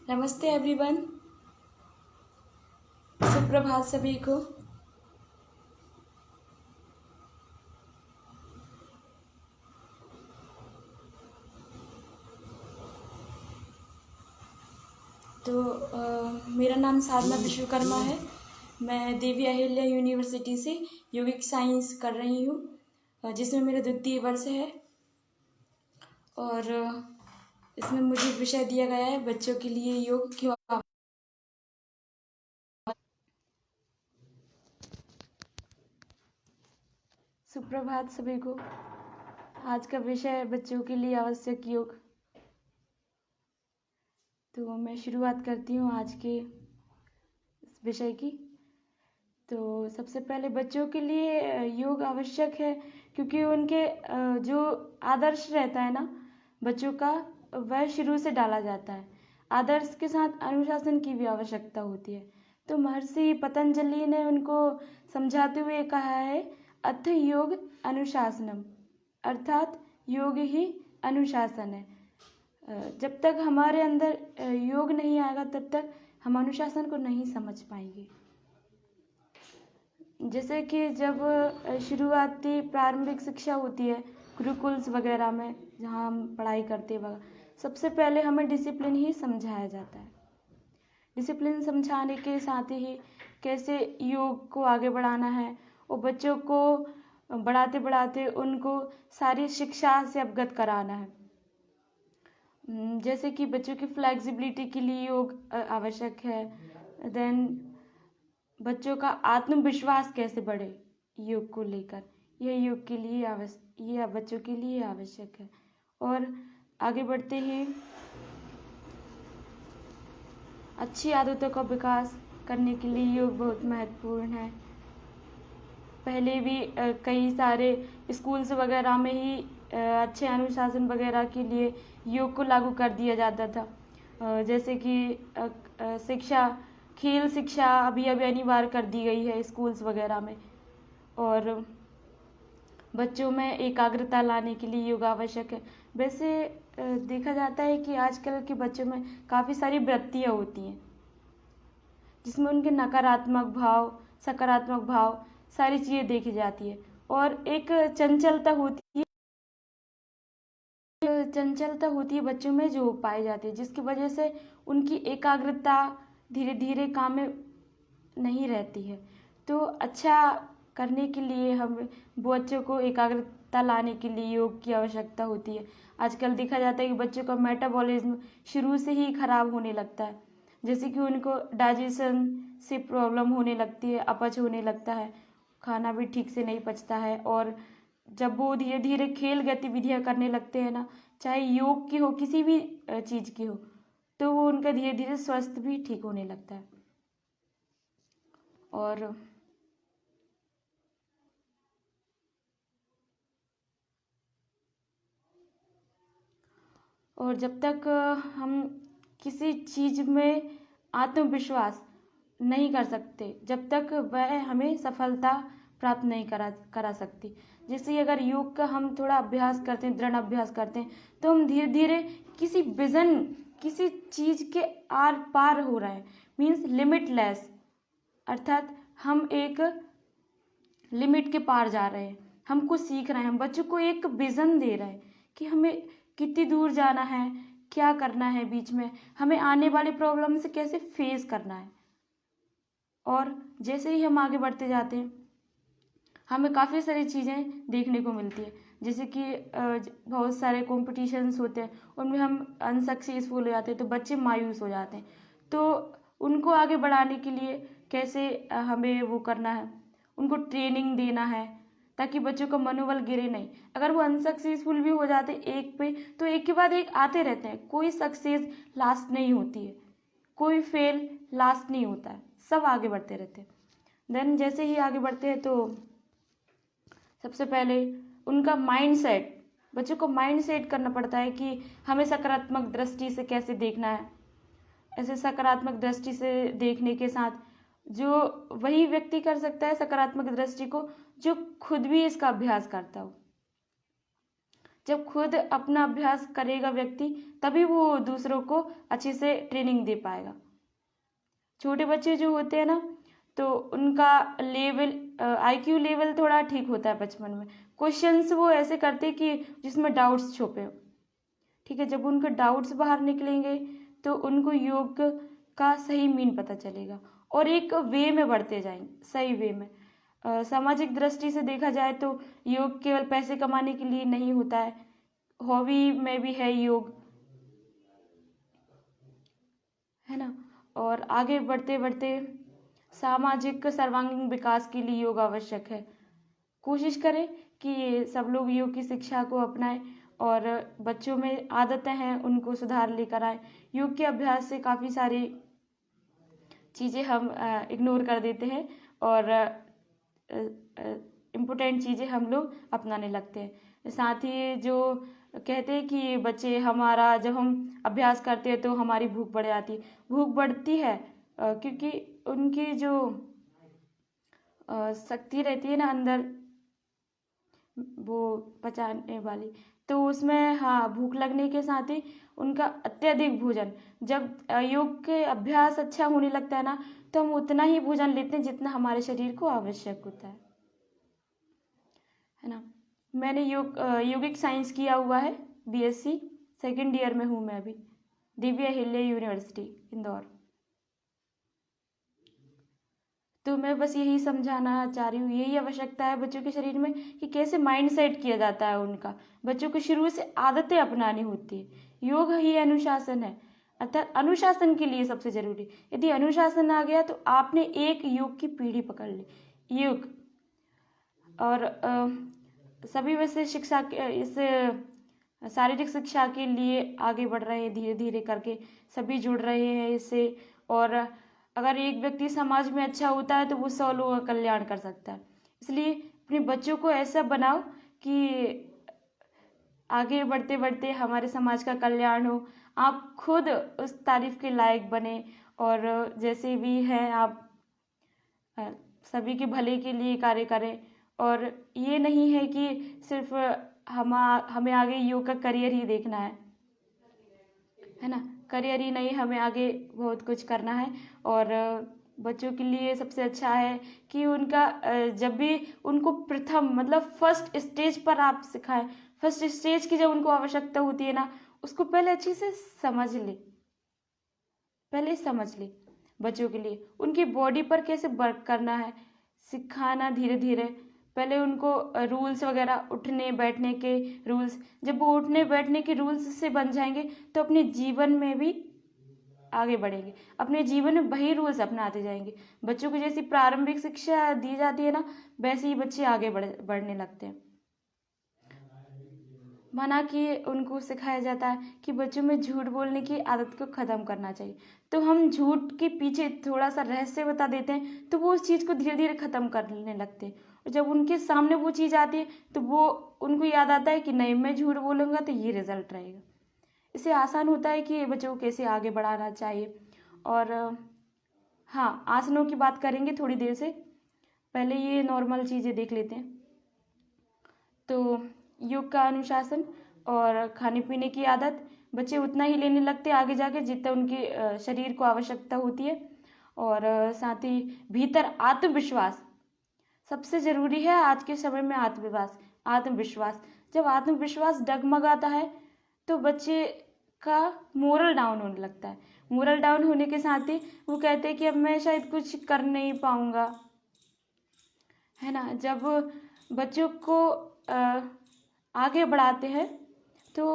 नमस्ते एवरीवन। सुप्रभात सभी को। मेरा नाम साधना विश्वकर्मा है। मैं देवी अहिल्या यूनिवर्सिटी से यौगिक साइंस कर रही हूँ, जिसमें मेरा द्वितीय वर्ष है। और इसमें मुझे विषय दिया गया है बच्चों के लिए योग क्यों। सुप्रभात सभी को। आज का विषय है बच्चों के लिए आवश्यक योग। तो मैं शुरुआत करती हूँ आज के इस विषय की। तो सबसे पहले बच्चों के लिए योग आवश्यक है, क्योंकि उनके जो आदर्श रहता है ना बच्चों का, वह शुरू से डाला जाता है। आदर्श के साथ अनुशासन की भी आवश्यकता होती है। तो महर्षि पतंजलि ने उनको समझाते हुए कहा है, अथ योग अनुशासनम, अर्थात योग ही अनुशासन है। जब तक हमारे अंदर योग नहीं आएगा तब तक हम अनुशासन को नहीं समझ पाएंगे। जैसे कि जब शुरुआती प्रारंभिक शिक्षा होती है गुरुकुल्स वगैरह में, जहाँ हम पढ़ाई करते हैं, सबसे पहले हमें डिसिप्लिन ही समझाया जाता है। डिसिप्लिन समझाने के साथ ही कैसे योग को आगे बढ़ाना है, और बच्चों को बढ़ाते बढ़ाते उनको सारी शिक्षा से अवगत कराना है। जैसे कि बच्चों की फ्लेक्सिबिलिटी के लिए योग आवश्यक है। देन बच्चों का आत्मविश्वास कैसे बढ़े योग को लेकर, यह योग के लिए यह बच्चों के लिए आवश्यक है। और आगे बढ़ते ही अच्छी आदतों का विकास करने के लिए योग बहुत महत्वपूर्ण है। पहले भी कई सारे स्कूल्स वगैरह में ही अच्छे अनुशासन वगैरह के लिए योग को लागू कर दिया जाता था। जैसे कि शिक्षा, खेल शिक्षा अभी अनिवार्य कर दी गई है स्कूल्स वगैरह में। और बच्चों में एकाग्रता लाने के लिए योग आवश्यक है। वैसे देखा जाता है कि आजकल के बच्चों में काफ़ी सारी वृत्तियाँ होती हैं, जिसमें उनके नकारात्मक भाव, सकारात्मक भाव, सारी चीज़ें देखी जाती है। और एक चंचलता होती है बच्चों में जो पाई जाती है, जिसकी वजह से उनकी एकाग्रता धीरे धीरे काम में नहीं रहती है। तो अच्छा करने के लिए हम बच्चों को एकाग्रता लाने के लिए योग की आवश्यकता होती है। आजकल देखा जाता है कि बच्चों का मेटाबॉलिज्म शुरू से ही खराब होने लगता है, जैसे कि उनको डाइजेशन से प्रॉब्लम होने लगती है, अपच होने लगता है, खाना भी ठीक से नहीं पचता है। और जब वो धीरे धीरे खेल गतिविधियाँ करने लगते हैं ना, चाहे योग की हो, किसी भी चीज़ की हो, तो वो उनका धीरे धीरे स्वास्थ्य भी ठीक होने लगता है। और जब तक हम किसी चीज़ में आत्मविश्वास नहीं कर सकते, जब तक वह हमें सफलता प्राप्त नहीं करा सकती। जैसे अगर योग का हम थोड़ा अभ्यास करते हैं, दृढ़ अभ्यास करते हैं, तो हम धीरे धीरे किसी विजन, किसी चीज़ के आर पार हो रहे हैं, मीन्स लिमिटलेस, अर्थात हम एक लिमिट के पार जा रहे हैं। हम कुछ सीख रहे हैं, हम बच्चों को एक विजन दे रहे हैं कि हमें कितनी दूर जाना है, क्या करना है, बीच में हमें आने वाली प्रॉब्लम से कैसे फेस करना है। और जैसे ही हम आगे बढ़ते जाते हैं, हमें काफ़ी सारी चीज़ें देखने को मिलती है। जैसे कि बहुत सारे कॉम्पिटिशन्स होते हैं, उनमें हम अनसक्सेसफुल हो जाते हैं, तो बच्चे मायूस हो जाते हैं। तो उनको आगे बढ़ाने के लिए कैसे हमें वो करना है, उनको ट्रेनिंग देना है, ताकि बच्चों का मनोबल गिरे नहीं। अगर वो अनसक्सेसफुल भी हो जाते एक पे, तो एक के बाद एक आते रहते हैं। कोई सक्सेस लास्ट नहीं होती है, कोई फेल लास्ट नहीं होता है, सब आगे बढ़ते रहते हैं। देन जैसे ही आगे बढ़ते हैं, तो सबसे पहले उनका माइंड सेट, बच्चों को माइंड सेट करना पड़ता है कि हमें सकारात्मक दृष्टि से कैसे देखना है। ऐसे सकारात्मक दृष्टि से देखने के साथ जो वही व्यक्ति कर सकता है सकारात्मक दृष्टि को, जो खुद भी इसका अभ्यास करता हो। जब खुद अपना अभ्यास करेगा व्यक्ति, तभी वो दूसरों को अच्छे से ट्रेनिंग दे पाएगा। छोटे बच्चे जो होते हैं ना, तो उनका लेवल IQ लेवल थोड़ा ठीक होता है बचपन में। क्वेश्चंस वो ऐसे करते कि जिसमें डाउट्स छुपे हो, ठीक है। जब उनके डाउट्स बाहर निकलेंगे तो उनको योग का सही मीन पता चलेगा और एक वे में बढ़ते जाएंगे, सही वे में। सामाजिक दृष्टि से देखा जाए तो योग केवल पैसे कमाने के लिए नहीं होता है, हॉबी में भी है योग, है ना। और आगे बढ़ते बढ़ते सामाजिक सर्वांगीण विकास के लिए योग आवश्यक है। कोशिश करें कि सब लोग योग की शिक्षा को अपनाएं और बच्चों में आदतें हैं उनको सुधार लेकर आए। योग के अभ्यास से काफ़ी सारी चीज़ें हम इग्नोर कर देते हैं और इम्पोर्टेंट चीज़ें हम लोग अपनाने लगते हैं। साथ ही जो कहते हैं कि बच्चे हमारा, जब हम अभ्यास करते हैं तो हमारी भूख बढ़ जाती है। भूख बढ़ती है क्योंकि उनकी जो शक्ति रहती है ना अंदर, वो पचाने वाली, तो उसमें हाँ भूख लगने के साथ ही उनका अत्यधिक भोजन, जब योग के अभ्यास अच्छा होने लगता है ना, तो हम उतना ही भोजन लेते हैं जितना हमारे शरीर को आवश्यक होता है ना। मैंने योगिक साइंस किया हुआ है, BSc सेकेंड ईयर में हूँ मैं अभी, दिव्य अहिल्या यूनिवर्सिटी इंदौर। तो मैं बस यही समझाना चाह रही हूँ, यही आवश्यकता है बच्चों के शरीर में कि कैसे माइंड सेट किया जाता है उनका। बच्चों को शुरू से आदतें अपनानी होती है। योग ही अनुशासन है, अर्थात अनुशासन के लिए सबसे जरूरी। यदि अनुशासन आ गया तो आपने एक योग की पीढ़ी पकड़ ली। योग और सभी वैसे शिक्षा के इस शारीरिक शिक्षा के लिए आगे बढ़ रहे हैं, धीरे धीरे करके सभी जुड़ रहे हैं इससे। और अगर एक व्यक्ति समाज में अच्छा होता है तो वो 100 लोगों का कल्याण कर सकता है। इसलिए अपने बच्चों को ऐसा बनाओ कि आगे बढ़ते बढ़ते हमारे समाज का कल्याण हो, आप खुद उस तारीफ के लायक बने और जैसे भी हैं आप सभी के भले के लिए कार्य करें। और ये नहीं है कि सिर्फ हमें आगे योग का करियर ही देखना है ना। करियर ही नहीं, हमें आगे बहुत कुछ करना है। और बच्चों के लिए सबसे अच्छा है कि उनका जब भी उनको प्रथम मतलब फर्स्ट स्टेज पर आप सिखाएं। फर्स्ट स्टेज की जब उनको आवश्यकता होती है ना, उसको पहले अच्छे से समझ ले, पहले समझ ले। बच्चों के लिए उनकी बॉडी पर कैसे वर्क करना है सिखाना धीरे धीरे। पहले उनको रूल्स वगैरह, उठने बैठने के रूल्स, जब वो उठने बैठने के रूल्स से बन जाएंगे तो अपने जीवन में भी आगे बढ़ेंगे, अपने जीवन में वही रूल्स अपनाते जाएंगे। बच्चों को जैसी प्रारंभिक शिक्षा दी जाती है ना, वैसे ही बच्चे आगे बढ़ने लगते हैं। माना कि उनको सिखाया जाता है कि बच्चों में झूठ बोलने की आदत को ख़त्म करना चाहिए, तो हम झूठ के पीछे थोड़ा सा रहस्य बता देते हैं तो वो उस चीज़ को धीरे धीरे ख़त्म करने लगते हैं। और जब उनके सामने वो चीज़ आती है तो वो उनको याद आता है कि नहीं, मैं झूठ बोलूँगा तो ये रिजल्ट रहेगा। इससे आसान होता है कि बच्चों को कैसे आगे बढ़ाना चाहिए। और हाँ, आसनों की बात करेंगे थोड़ी देर से, पहले ये नॉर्मल चीज़ें देख लेते हैं। तो योग का अनुशासन और खाने पीने की आदत बच्चे उतना ही लेने लगते हैं आगे जाके जितना उनके शरीर को आवश्यकता होती है। और साथ ही भीतर आत्मविश्वास सबसे ज़रूरी है आज के समय में। आत्मविश्वास जब आत्मविश्वास डगमगाता है तो बच्चे का मोरल डाउन होने लगता है। मोरल डाउन होने के साथ ही वो कहते हैं कि अब मैं शायद कुछ कर नहीं पाऊंगा, है ना। जब बच्चों को आगे बढ़ाते हैं तो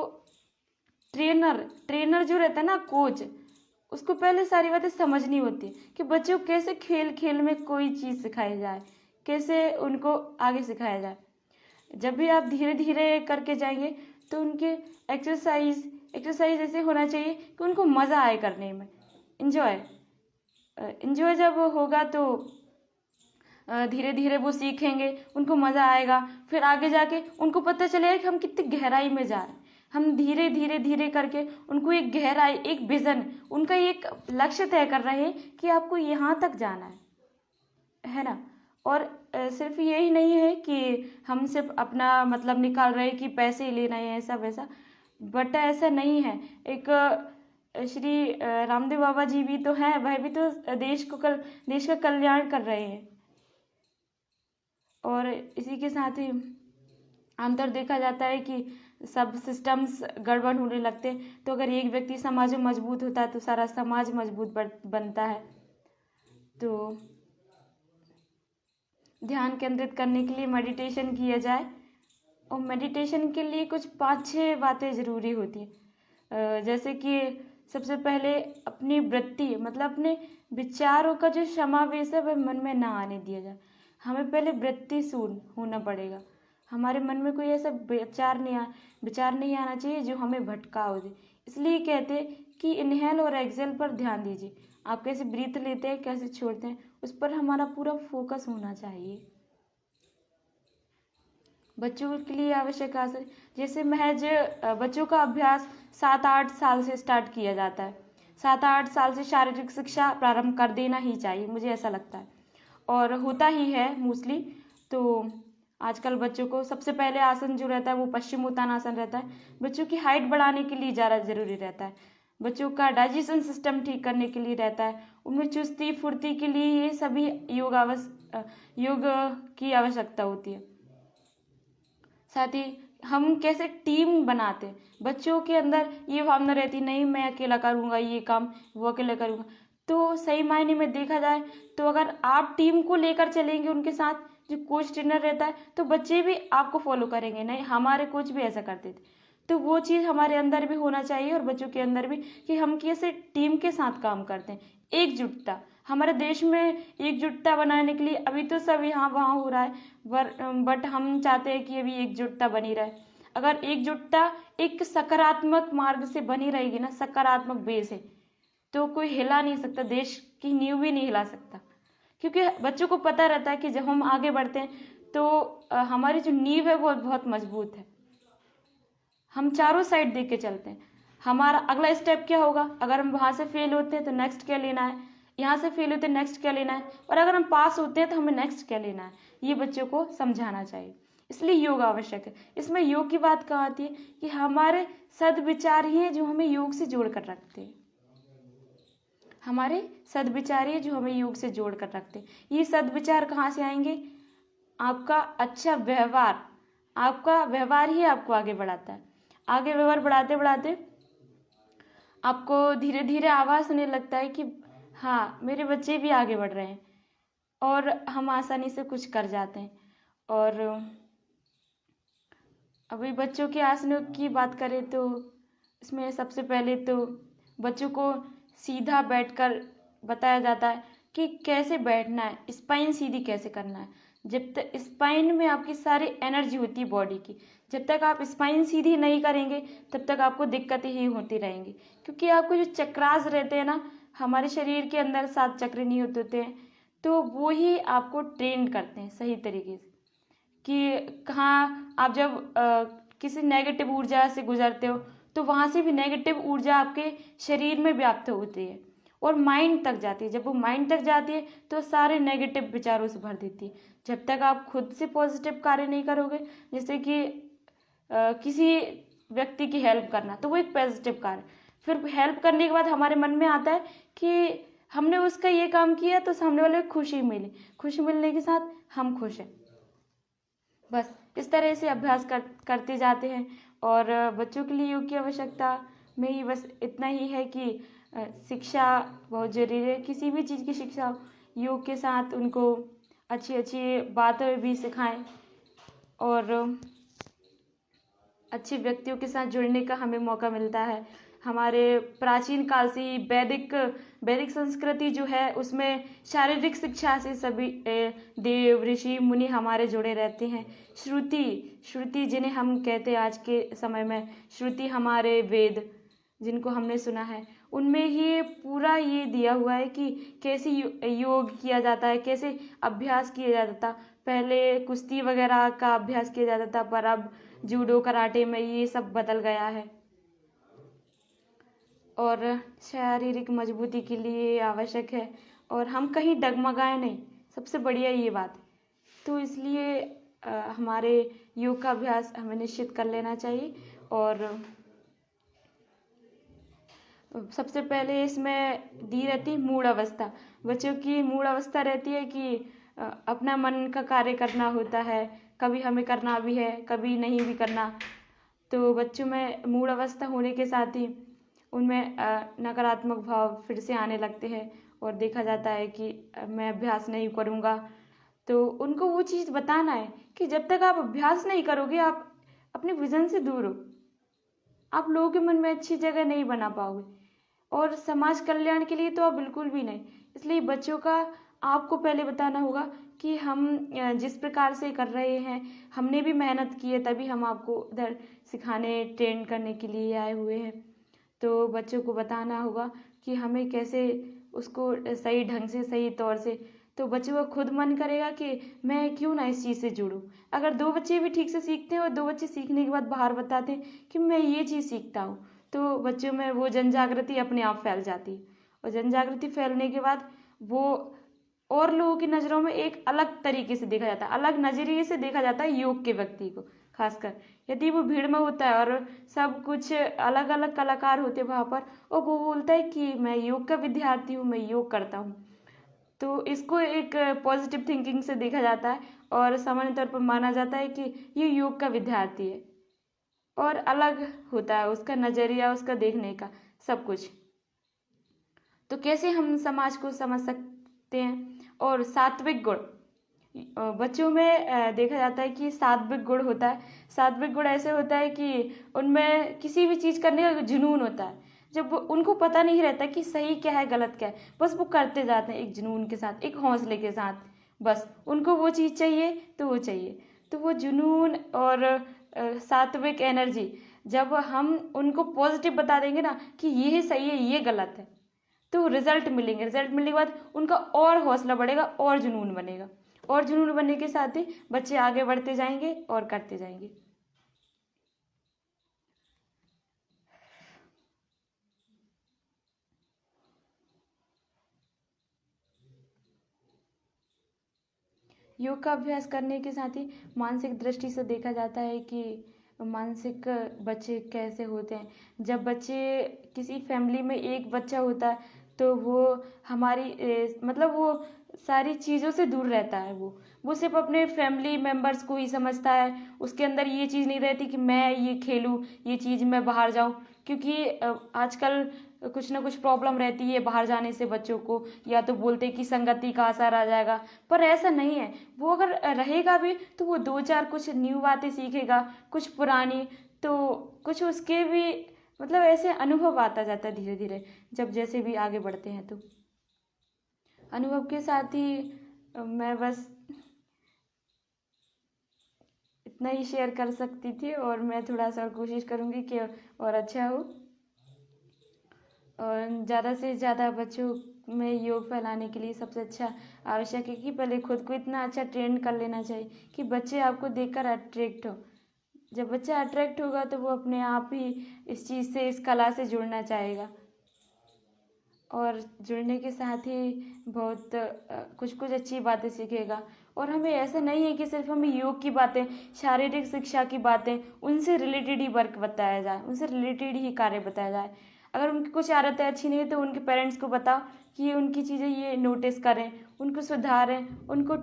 ट्रेनर जो रहता है ना, कोच, उसको पहले सारी बातें समझनी होती है कि बच्चों को कैसे खेल खेल में कोई चीज़ सिखाई जाए, कैसे उनको आगे सिखाया जाए। जब भी आप धीरे धीरे करके जाएंगे तो उनके एक्सरसाइज ऐसे होना चाहिए कि उनको मज़ा आए करने में। इंजॉय जब होगा तो धीरे धीरे वो सीखेंगे, उनको मज़ा आएगा। फिर आगे जाके उनको पता चलेगा कि हम कितनी गहराई में जा रहे हैं। हम धीरे धीरे धीरे करके उनको एक गहराई, एक विज़न, उनका एक लक्ष्य तय कर रहे हैं कि आपको यहाँ तक जाना है ना। और सिर्फ यही नहीं है कि हम सिर्फ अपना मतलब निकाल रहे हैं कि पैसे लेना है ऐसा वैसा, बट ऐसा नहीं है। एक श्री रामदेव बाबा जी भी तो हैं, वह भी तो देश का कल्याण कर रहे हैं। और इसी के साथ ही आमतौर देखा जाता है कि सब सिस्टम्स गड़बड़ होने लगते हैं, तो अगर एक व्यक्ति समाज में मजबूत होता है तो सारा समाज मजबूत बनता है। तो ध्यान केंद्रित करने के लिए मेडिटेशन किया जाए, और मेडिटेशन के लिए कुछ 5-6 बातें ज़रूरी होती हैं। जैसे कि सबसे पहले अपनी वृत्ति मतलब अपने विचारों का जो समावेश है वह मन में ना आने दिया जाए। हमें पहले वृत्ति शून्य होना पड़ेगा। हमारे मन में कोई ऐसा विचार नहीं आना चाहिए जो हमें भटका दे। इसलिए कहते हैं कि इनहेल और एक्सेल पर ध्यान दीजिए। आप कैसे ब्रीथ लेते हैं, कैसे छोड़ते हैं, उस पर हमारा पूरा फोकस होना चाहिए। बच्चों के लिए आवश्यक आसन, जैसे महज बच्चों का अभ्यास 7-8 साल से स्टार्ट किया जाता है। 7-8 साल से शारीरिक शिक्षा प्रारंभ कर देना ही चाहिए, मुझे ऐसा लगता है, और होता ही है मोस्टली। तो आजकल बच्चों को सबसे पहले आसन जो रहता है वो पश्चिमोत्तानासन रहता है। बच्चों की हाइट बढ़ाने के लिए ज़्यादा ज़रूरी रहता है, बच्चों का डाइजेशन सिस्टम ठीक करने के लिए रहता है, उनमें चुस्ती फुर्ती के लिए ये सभी योग की आवश्यकता होती है। साथ ही हम कैसे टीम बनाते हैं, बच्चों के अंदर ये भावना रहती नहीं मैं अकेला करूँगा ये काम, वो अकेला करूँगा। तो सही मायने में देखा जाए तो अगर आप टीम को लेकर चलेंगे उनके साथ, जो कोच ट्रेनर रहता है, तो बच्चे भी आपको फॉलो करेंगे। नहीं, हमारे कोच भी ऐसा करते थे, तो वो चीज़ हमारे अंदर भी होना चाहिए और बच्चों के अंदर भी, कि हम कैसे टीम के साथ काम करते हैं। एकजुटता, हमारे देश में एकजुटता बनाने के लिए अभी तो सब यहाँ वहाँ हो रहा है, बट हम चाहते हैं कि अभी एकजुटता बनी रहे। अगर एकजुटता एक सकारात्मक मार्ग से बनी रहेगी ना, सकारात्मक बेस है, तो कोई हिला नहीं सकता, देश की नींव भी नहीं हिला सकता। क्योंकि बच्चों को पता रहता है कि जब हम आगे बढ़ते हैं तो हमारी जो नींव है वो बहुत मजबूत है। हम चारों साइड देख के चलते हैं। हमारा अगला स्टेप क्या होगा, अगर हम वहाँ से फेल होते हैं तो नेक्स्ट क्या लेना है, यहाँ से फेल होते हैं नेक्स्ट क्या लेना है, और अगर हम पास होते हैं तो हमें नेक्स्ट क्या लेना है, ये बच्चों को समझाना चाहिए। इसलिए योग आवश्यक है। इसमें योग की बात कहाँ आती है कि हमारे सद्विचार ही हैं जो हमें योग से जोड़ कर रखते हैं। हमारे सद्विचार ही जो हमें योग से जोड़ कर रखते हैं। ये सद्विचार कहाँ से आएंगे, आपका अच्छा व्यवहार, आपका व्यवहार ही आपको आगे बढ़ाता है। आगे व्यवहार बढ़ाते बढ़ाते आपको धीरे धीरे आवाज़ होने लगता है कि हाँ, मेरे बच्चे भी आगे बढ़ रहे हैं, और हम आसानी से कुछ कर जाते हैं। और अभी बच्चों के आसनों की बात करें तो इसमें सबसे पहले तो बच्चों को सीधा बैठकर बताया जाता है कि कैसे बैठना है, स्पाइन सीधी कैसे करना है। जब तक स्पाइन में आपकी सारी एनर्जी होती है बॉडी की, जब तक आप स्पाइन सीधी नहीं करेंगे तब तक आपको दिक्कतें ही होती रहेंगी। क्योंकि आपको जो चक्रास रहते हैं ना, हमारे शरीर के अंदर 7 चक्र निहित होते हैं, तो वो ही आपको ट्रेन करते हैं सही तरीके से, कि कहाँ आप जब किसी नेगेटिव ऊर्जा से गुजरते हो तो वहाँ से भी नेगेटिव ऊर्जा आपके शरीर में व्याप्त होती है और माइंड तक जाती है। जब वो माइंड तक जाती है तो सारे नेगेटिव विचारों से भर देती है। जब तक आप खुद से पॉजिटिव कार्य नहीं करोगे, जैसे कि किसी व्यक्ति की हेल्प करना, तो वो एक पॉजिटिव कार्य। फिर हेल्प करने के बाद हमारे मन में आता है कि हमने उसका ये काम किया तो सामने वाले को खुशी मिली, खुशी मिलने के साथ हम खुश हैं। बस इस तरह से अभ्यास करते जाते हैं। और बच्चों के लिए योग की आवश्यकता में ही बस इतना ही है कि शिक्षा बहुत ज़रूरी है। किसी भी चीज़ की शिक्षा योग के साथ उनको अच्छी अच्छी बातें भी सिखाएं, और अच्छे व्यक्तियों के साथ जुड़ने का हमें मौका मिलता है। हमारे प्राचीन काल से ही वैदिक संस्कृति जो है उसमें शारीरिक शिक्षा से सभी देव ऋषि मुनि हमारे जुड़े रहते हैं। श्रुति जिन्हें हम कहते हैं आज के समय में, श्रुति हमारे वेद जिनको हमने सुना है, उनमें ही पूरा ये दिया हुआ है कि कैसे योग किया जाता है, कैसे अभ्यास किया जाता था। पहले कुश्ती वगैरह का अभ्यास किया जाता था, पर अब जूडो कराटे में ये सब बदल गया है। और शारीरिक मजबूती के लिए आवश्यक है, और हम कहीं डगमगाए नहीं, सबसे बढ़िया ये बात है। तो इसलिए हमारे योग का अभ्यास हमें निश्चित कर लेना चाहिए। और सबसे पहले इसमें दी रहती है मूड अवस्था। बच्चों की मूड अवस्था रहती है कि अपना मन का कार्य करना होता है, कभी हमें करना भी है, कभी नहीं भी करना। तो बच्चों में मूड अवस्था होने के साथ ही उनमें नकारात्मक भाव फिर से आने लगते हैं और देखा जाता है कि मैं अभ्यास नहीं करूँगा। तो उनको वो चीज़ बताना है कि जब तक आप अभ्यास नहीं करोगे आप अपने विज़न से दूर हो, आप लोगों के मन में अच्छी जगह नहीं बना पाओगे और समाज कल्याण के लिए तो आप बिल्कुल भी नहीं। इसलिए बच्चों का आपको पहले बताना होगा कि हम जिस प्रकार से कर रहे हैं हमने भी मेहनत की है, तभी हम आपको इधर सिखाने ट्रेन करने के लिए आए हुए हैं। तो बच्चों को बताना होगा कि हमें कैसे उसको सही ढंग से, सही तौर से। तो बच्चों का खुद मन करेगा कि मैं क्यों ना इस चीज़ से जुड़ूं। अगर 2 बच्चे भी ठीक से सीखते हैं और 2 बच्चे सीखने के बाद बाहर बताते हैं कि मैं ये चीज़ सीखता हूँ, तो बच्चों में वो जन जागृति अपने आप फैल जाती है। और जन जागृति फैलने के बाद वो और लोगों की नज़रों में एक अलग तरीके से देखा जाता है, अलग नज़रिए से देखा जाता है योग के व्यक्ति को। खासकर यदि वो भीड़ में होता है और सब कुछ अलग अलग कलाकार होते हैं वहाँ पर, और वो बोलता है कि मैं योग का विद्यार्थी हूँ, मैं योग करता हूँ, तो इसको एक पॉजिटिव थिंकिंग से देखा जाता है और सामान्य तौर पर माना जाता है कि ये योग का विद्यार्थी है। और अलग होता है उसका नज़रिया, उसका देखने का सब कुछ। तो कैसे हम समाज को समझ सकते हैं? और सात्विक गुण बच्चों में देखा जाता है कि सात्विक गुण होता है। सात्विक गुण ऐसे होता है कि उनमें किसी भी चीज़ करने का जुनून होता है। जब उनको पता नहीं रहता कि सही क्या है गलत क्या है, बस वो करते जाते हैं एक जुनून के साथ, एक हौसले के साथ। बस उनको वो चीज़ चाहिए तो वो चाहिए। तो वो जुनून और सात्विक एनर्जी, जब हम उनको पॉजिटिव बता देंगे ना कि ये सही है ये गलत है, तो रिजल्ट मिलेंगे। रिजल्ट मिलने के बाद उनका और हौसला बढ़ेगा और जुनून बनेगा, और जुनून बनने के साथ ही बच्चे आगे बढ़ते जाएंगे और करते जाएंगे। योग का अभ्यास करने के साथ ही मानसिक दृष्टि से देखा जाता है कि मानसिक बच्चे कैसे होते हैं। जब बच्चे किसी फैमिली में एक बच्चा होता है तो वो हमारी मतलब वो सारी चीज़ों से दूर रहता है। वो सिर्फ अपने फैमिली मेम्बर्स को ही समझता है। उसके अंदर ये चीज़ नहीं रहती कि मैं ये खेलूँ, ये चीज़ मैं बाहर जाऊँ, क्योंकि आजकल कुछ ना कुछ प्रॉब्लम रहती है बाहर जाने से बच्चों को, या तो बोलते कि संगति का असर आ जाएगा, पर ऐसा नहीं है। वो अगर रहेगा भी तो वो 2-4 कुछ न्यू बातें सीखेगा, कुछ पुरानी, तो कुछ उसके भी मतलब ऐसे अनुभव आता जाता है धीरे धीरे जब जैसे भी आगे बढ़ते हैं। तो अनुभव के साथ ही मैं बस इतना ही शेयर कर सकती थी, और मैं थोड़ा सा कोशिश करूँगी कि और अच्छा हो, और ज़्यादा से ज़्यादा बच्चों में योग फैलाने के लिए सबसे अच्छा आवश्यक है कि पहले खुद को इतना अच्छा ट्रेन कर लेना चाहिए कि बच्चे आपको देखकर अट्रैक्ट हो। जब बच्चा अट्रैक्ट होगा तो वो अपने आप ही इस चीज़ से, इस कला से जुड़ना चाहेगा, और जुड़ने के साथ ही बहुत कुछ कुछ अच्छी बातें सीखेगा। और हमें ऐसा नहीं है कि सिर्फ हमें योग की बातें, शारीरिक शिक्षा की बातें, उनसे रिलेटेड ही वर्क बताया जाए, उनसे रिलेटेड ही कार्य बताया जाए। अगर उनकी कुछ आदतें अच्छी नहीं है तो उनके पेरेंट्स को बताओ कि ये उनकी चीज़ें ये नोटिस करें, उनको सुधारें, उनको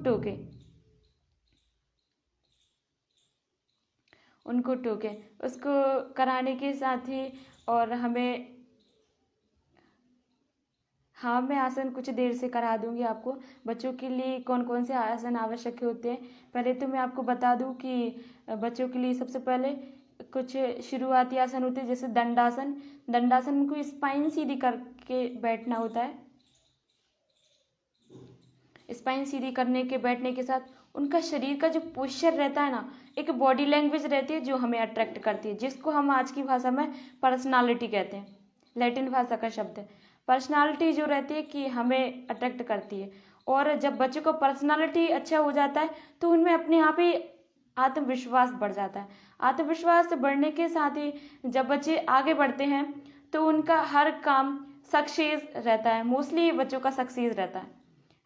टोकें, उसको कराने के साथ ही। और हमें, हाँ, मैं आसन कुछ देर से करा दूंगी आपको। बच्चों के लिए कौन कौन से आसन आवश्यक होते हैं पहले तो मैं आपको बता दूं कि बच्चों के लिए सबसे पहले कुछ शुरुआती आसन होते हैं, जैसे दंडासन। दंडासन को स्पाइन सीधी करके बैठना होता है। स्पाइन सीधी करने के बैठने के साथ उनका शरीर का जो पोस्चर रहता है ना, एक बॉडी लैंग्वेज रहती है जो हमें अट्रैक्ट करती है, जिसको हम आज की भाषा में पर्सनालिटी कहते हैं। लैटिन भाषा का शब्द है पर्सनालिटी, जो रहती है कि हमें अट्रैक्ट करती है। और जब बच्चों को पर्सनालिटी अच्छा हो जाता है तो उनमें अपने आप ही आत्मविश्वास बढ़ जाता है। आत्मविश्वास बढ़ने के साथ ही जब बच्चे आगे बढ़ते हैं तो उनका हर काम सक्सेस रहता है। मोस्टली बच्चों का सक्सेस रहता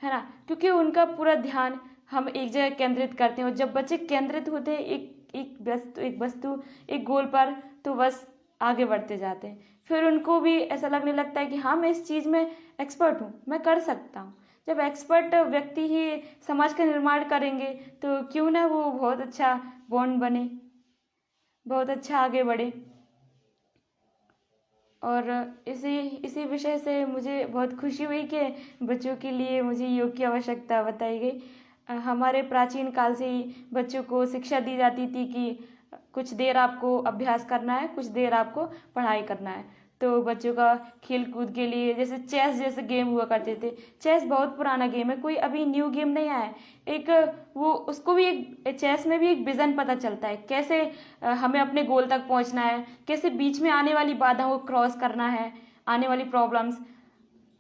है ना, क्योंकि उनका पूरा ध्यान हम एक जगह केंद्रित करते हैं, और जब बच्चे केंद्रित होते हैं एक वस्तु एक गोल पर, तो बस आगे बढ़ते जाते हैं। फिर उनको भी ऐसा लगने लगता है कि हाँ, मैं इस चीज़ में एक्सपर्ट हूँ, मैं कर सकता हूँ। जब एक्सपर्ट व्यक्ति ही समाज का निर्माण करेंगे, तो क्यों ना वो बहुत अच्छा बॉन्ड बने, बहुत अच्छा आगे बढ़े। और इसी इसी विषय से मुझे बहुत खुशी हुई कि बच्चों के लिए मुझे योग की आवश्यकता बताई गई। हमारे प्राचीन काल से ही बच्चों को शिक्षा दी जाती थी कि कुछ देर आपको अभ्यास करना है, कुछ देर आपको पढ़ाई करना है। तो बच्चों का खेल कूद के लिए जैसे चेस जैसे गेम हुआ करते थे। चेस बहुत पुराना गेम है, कोई अभी न्यू गेम नहीं आया है। एक वो उसको भी एक चेस में भी एक विजन पता चलता है, कैसे हमें अपने गोल तक पहुंचना है, कैसे बीच में आने वाली बाधाओं को क्रॉस करना है, आने वाली प्रॉब्लम्स,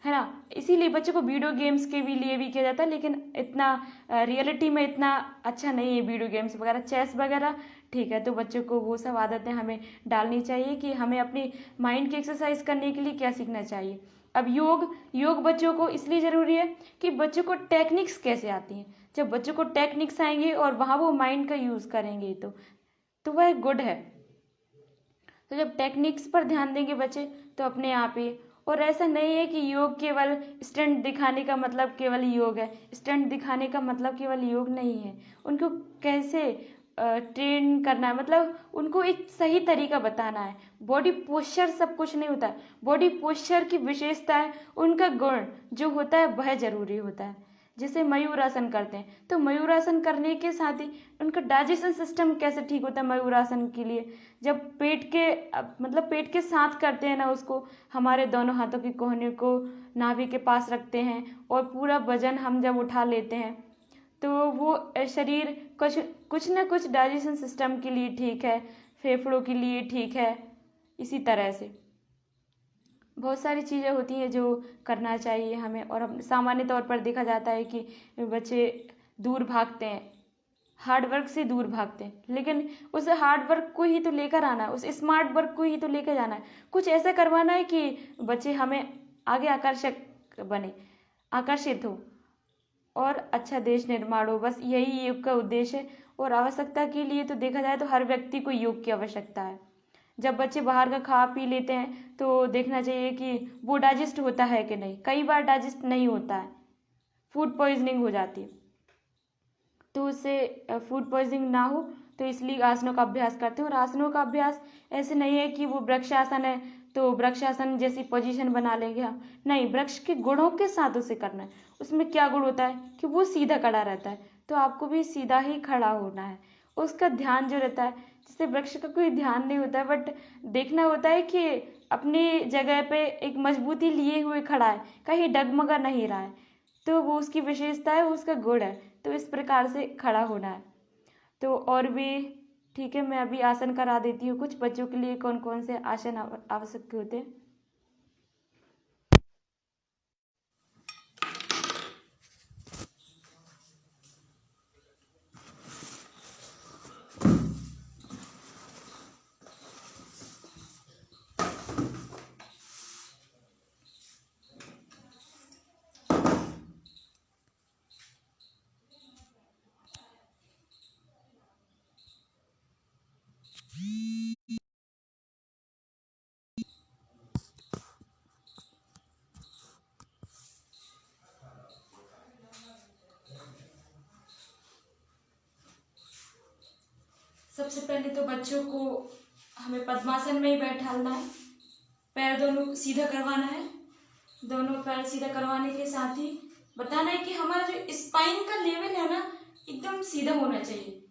है ना। इसीलिए बच्चों को वीडियो गेम्स के भी लिए भी किया जाता है, लेकिन इतना रियलिटी में इतना अच्छा नहीं है वीडियो गेम्स वगैरह, चेस वगैरह ठीक है। तो बच्चों को वो सब आदतें हमें डालनी चाहिए कि हमें अपनी माइंड की एक्सरसाइज करने के लिए क्या सीखना चाहिए। अब योग बच्चों को इसलिए ज़रूरी है कि बच्चों को टेक्निक्स कैसे आती हैं। जब बच्चों को टेक्निक्स आएंगे और वहाँ वो माइंड का यूज़ करेंगे, तो वह गुड है। तो जब टेक्निक्स पर ध्यान देंगे बच्चे, तो अपने आप ही। और ऐसा नहीं है कि योग केवल स्टंट दिखाने का मतलब केवल योग है, स्टंट दिखाने का मतलब केवल योग नहीं है। उनको कैसे ट्रेन करना है, मतलब उनको एक सही तरीका बताना है। बॉडी पोस्चर सब कुछ नहीं होता है, बॉडी पोस्चर की विशेषता है, उनका गुण जो होता है वह जरूरी होता है। जैसे मयूरासन करते हैं, तो मयूरासन करने के साथ ही उनका डाइजेशन सिस्टम कैसे ठीक होता है मयूरासन के लिए। जब मतलब पेट के साथ करते हैं ना उसको, हमारे दोनों हाथों के कोहने को नाभि के पास रखते हैं और पूरा वजन हम जब उठा लेते हैं, तो वो शरीर कुछ ना कुछ डाइजेशन सिस्टम के लिए ठीक है, फेफड़ों के लिए ठीक है। इसी तरह से बहुत सारी चीज़ें होती हैं जो करना चाहिए हमें। और हम सामान्य तौर पर देखा जाता है कि बच्चे दूर भागते हैं, हार्ड वर्क से दूर भागते हैं, लेकिन उस हार्ड वर्क को ही तो लेकर आना है, उस स्मार्ट वर्क को ही तो लेकर जाना है। कुछ ऐसा करवाना है कि बच्चे हमें आगे आकर्षित हो और अच्छा देश निर्माण हो। बस यही योग का उद्देश्य है। और आवश्यकता के लिए तो देखा जाए तो हर व्यक्ति को योग की आवश्यकता है। जब बच्चे बाहर का खा पी लेते हैं, तो देखना चाहिए कि वो डाइजेस्ट होता है कि नहीं। कई बार डाइजेस्ट नहीं होता है, फूड पॉइजनिंग हो जाती है। तो उससे फूड पॉइजनिंग ना हो, तो इसलिए आसनों का अभ्यास करते हैं। और आसनों का अभ्यास ऐसे नहीं है कि वो वृक्षासन है तो वृक्षासन जैसी पोजीशन बना लेंगे हम, नहीं, वृक्ष के गुणों के साथ उसे करना है। उसमें क्या गुण होता है कि वो सीधा खड़ा रहता है, तो आपको भी सीधा ही खड़ा होना है। उसका ध्यान जो रहता है, जैसे वृक्ष का कोई ध्यान नहीं होता है, बट देखना होता है कि अपनी जगह पे एक मजबूती लिए हुए खड़ा है, कहीं डगमगा नहीं रहा है, तो वो उसकी विशेषता है, वो उसका गुण है। तो इस प्रकार से खड़ा होना है। तो और भी ठीक है, मैं अभी आसन करा देती हूँ कुछ बच्चों के लिए, कौन कौन से आसन आवश्यक होते हैं। सबसे पहले तो बच्चों को हमें पद्मासन में ही बैठाना है, पैर दोनों सीधा करवाना है। दोनों पैर सीधा करवाने के साथ ही बताना है कि हमारा जो स्पाइन का लेवल है ना, एकदम सीधा होना चाहिए।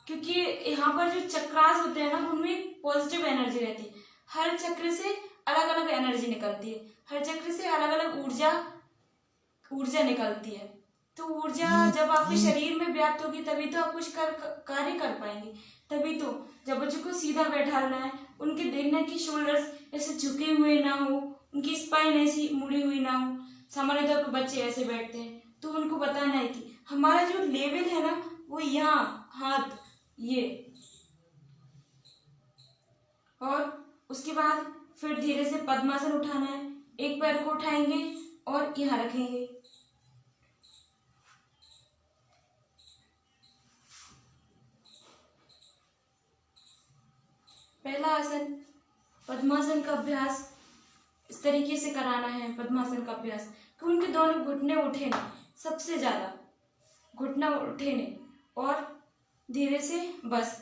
क्योंकि यहाँ पर जो चक्रास होते हैं ना, उनमें पॉजिटिव एनर्जी रहती है। हर चक्र से अलग अलग एनर्जी निकलती है, हर चक्र से अलग अलग ऊर्जा निकलती है। तो ऊर्जा जब आपके शरीर में व्याप्त होगी, तभी तो आप कुछ कार्य कर पाएंगे। तभी तो जब बच्चों को सीधा बैठाना है, उनके देखना है कि शोल्डर्स ऐसे झुके हुए ना हो, उनकी स्पाइन ऐसी मुड़ी हुई ना हो। सामान्य तौर पर बच्चे ऐसे बैठते हैं, तो उनको बताना है कि हमारा जो लेवल है ना, वो यहाँ हाथ ये। और उसके बाद फिर धीरे से पद्मासन उठाना है। एक पैर को उठाएंगे और यहाँ रखेंगे, पहला आसन पद्मासन का अभ्यास इस तरीके से कराना है। पद्मासन का अभ्यास कि उनके दोनों घुटने उठे नहीं, सबसे ज्यादा घुटना उठे नहीं, और धीरे से बस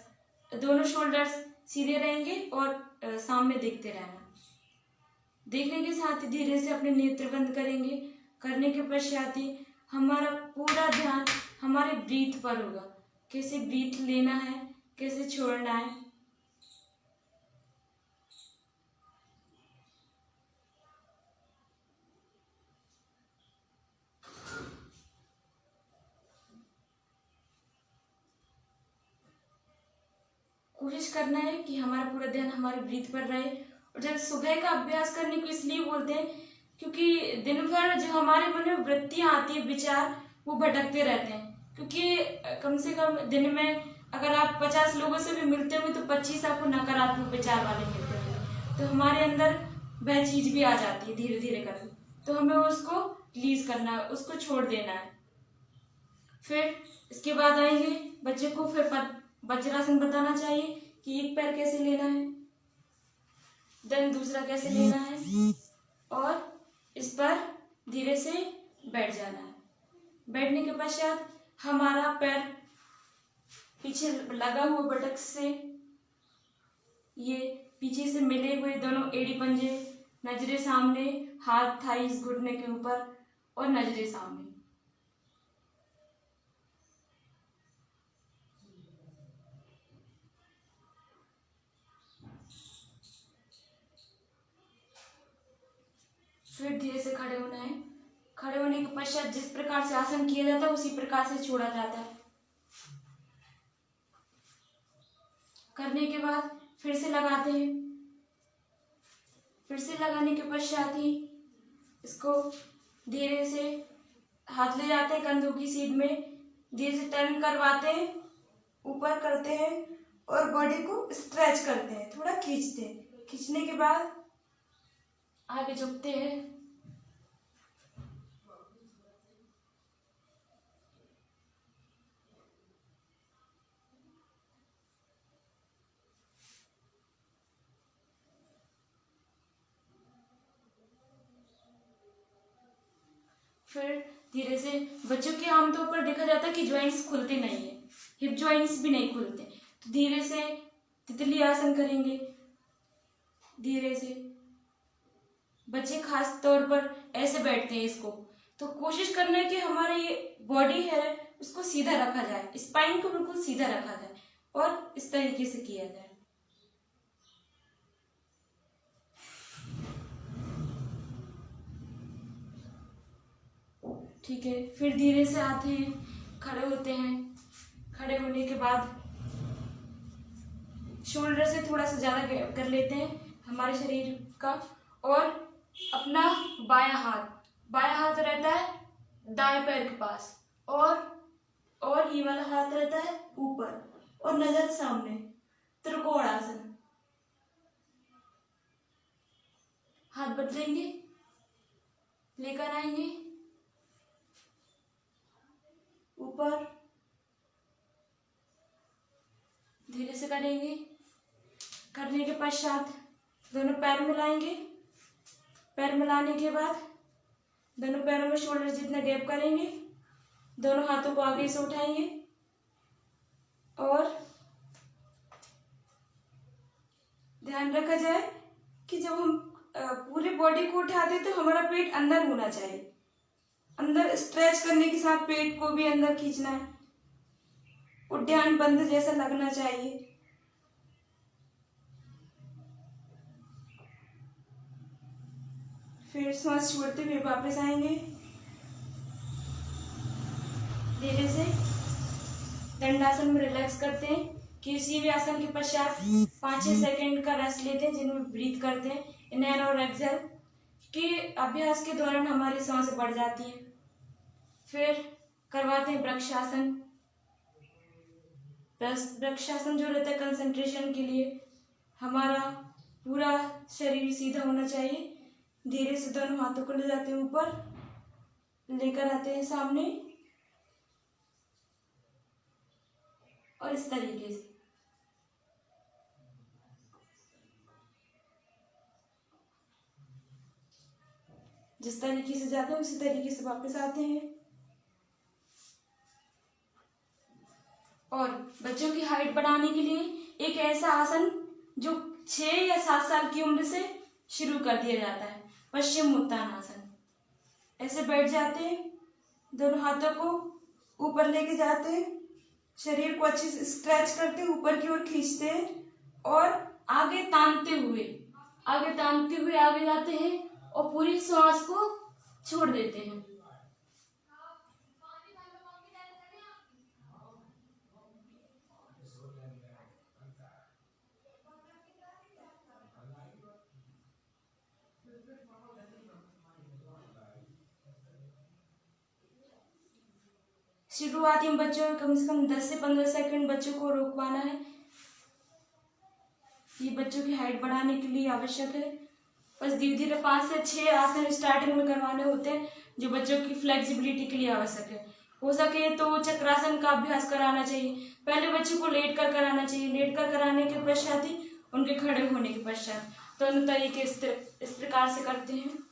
दोनों शोल्डर्स सीधे रहेंगे और सामने देखते रहना। देखने के साथ ही धीरे से अपने नेत्र बंद करेंगे। करने के पश्चात ही हमारा पूरा ध्यान हमारे ब्रीथ पर होगा, कैसे ब्रीथ लेना है, कैसे छोड़ना है। कोशिश करना है कि हमारा पूरा ध्यान हमारे ब्रीथ पर रहे। और जब सुबह का अभ्यास करने को इसलिए बोलते हैं क्योंकि दिन भर जो हमारे मन में वृत्तियां आती है, विचार, वो भटकते रहते हैं। क्योंकि कम से कम दिन में अगर आप 50 लोगों से भी मिलते होंगे तो 25 आपको नकारात्मक विचार वाले मिलते होंगे, तो हमारे अंदर वह चीज भी आ जाती है धीरे धीरे करके। तो हमें उसको रिलीज करना है, उसको छोड़ देना है। फिर इसके बाद आएंगे बच्चे को फिर वज्रासन बताना चाहिए कि एक पैर कैसे लेना है, देन दूसरा कैसे लेना है, और इस पर धीरे से बैठ जाना है। बैठने के पश्चात हमारा पैर पीछे लगा हुआ बटक से, ये पीछे से मिले हुए दोनों एड़ी पंजे, नजरें सामने, हाथ थाइस घुटने के ऊपर और नजरें सामने। फिर धीरे से खड़े होना है। खड़े होने के पश्चात जिस प्रकार से आसन किया जाता है उसी प्रकार से छोड़ा जाता है। करने के बाद फिर से लगाते हैं। फिर से लगाने के पश्चात ही इसको धीरे से हाथ ले जाते हैं कंधों की सीध में, धीरे से टर्न करवाते हैं, ऊपर करते हैं और बॉडी को स्ट्रेच करते हैं, थोड़ा खींचते हैं। खींचने के बाद आगे झुकते हैं। फिर धीरे से बच्चों के आमतौर पर देखा जाता है कि ज्वाइंट्स खुलते नहीं है, हिप ज्वाइंट्स भी नहीं खुलते, तो धीरे से तितली आसन करेंगे। धीरे से बच्चे खास तौर पर ऐसे बैठते हैं इसको, तो कोशिश करना है कि हमारा ये बॉडी है उसको सीधा रखा जाए, स्पाइन को बिल्कुल सीधा रखा जाए और इस तरीके से किया जाए। ठीक है, फिर धीरे से आते हैं, खड़े होते हैं। खड़े होने के बाद शोल्डर से थोड़ा सा ज्यादा कर लेते हैं हमारे शरीर का, और अपना बायां हाथ रहता है दाएं पैर के पास, और ये वाला हाथ रहता है ऊपर और नजर सामने, त्रिकोण आसन। हाथ बदलेंगे, लेकर आएंगे ऊपर, धीरे से करेंगे। करने के पश्चात दोनों पैर मिलाएंगे। पैर मिलाने के बाद दोनों पैरों में शोल्डर जितना गैप करेंगे, दोनों हाथों को आगे से उठाएंगे और ध्यान रखा जाए कि जब हम पूरी बॉडी को उठाते तो हमारा पेट अंदर होना चाहिए, अंदर स्ट्रेच करने के साथ पेट को भी अंदर खींचना है, उद्यान बंद जैसा लगना चाहिए। फिर सांस छोड़ते हुए वापस आएंगे। धीरे से दंडासन में रिलैक्स करते हैं। किसी भी आसन के पश्चात 5-6 सेकंड का रेस्ट लेते हैं, जिनमें ब्रीथ करते हैं, इनहेल और एक्सहेल के अभ्यास के दौरान हमारी सांस बढ़ जाती है। फिर करवाते हैं वृक्षासन। वृक्षासन जो रहता है कंसंट्रेशन के लिए, हमारा पूरा शरीर सीधा होना चाहिए। धीरे से दोनों हाथों को ले जाते हैं ऊपर, लेकर आते हैं सामने और इस तरीके से जिस तरीके से जाते हैं उसी तरीके से वापस आते हैं। और बच्चों की हाइट बढ़ाने के लिए एक ऐसा आसन जो 6 या 7 साल की उम्र से शुरू कर दिया जाता है, पश्चिम उत्तान आसन। ऐसे बैठ जाते हैं, दोनों हाथों को ऊपर लेके जाते हैं, शरीर को अच्छे से स्ट्रेच करते हैं, ऊपर की ओर खींचते हैं और आगे तानते हुए आगे जाते हैं और पूरी सांस को छोड़ देते हैं। शुरुआती में बच्चों कम से कम 10 से 15 सेकंड बच्चों को रोकवाना है। ये बच्चों की हाइट बढ़ाने के लिए आवश्यक है। बस धीरे धीरे 5 से 6 आसन स्टार्टिंग में करवाने होते हैं जो बच्चों की फ्लेक्सिबिलिटी के लिए आवश्यक है। हो सके तो चक्रासन का अभ्यास कराना चाहिए। पहले बच्चों को लेट कर कराना चाहिए। लेट कर कराने के पश्चात ही उनके खड़े होने के पश्चात दोनों तरीके इस प्रकार से करते हैं।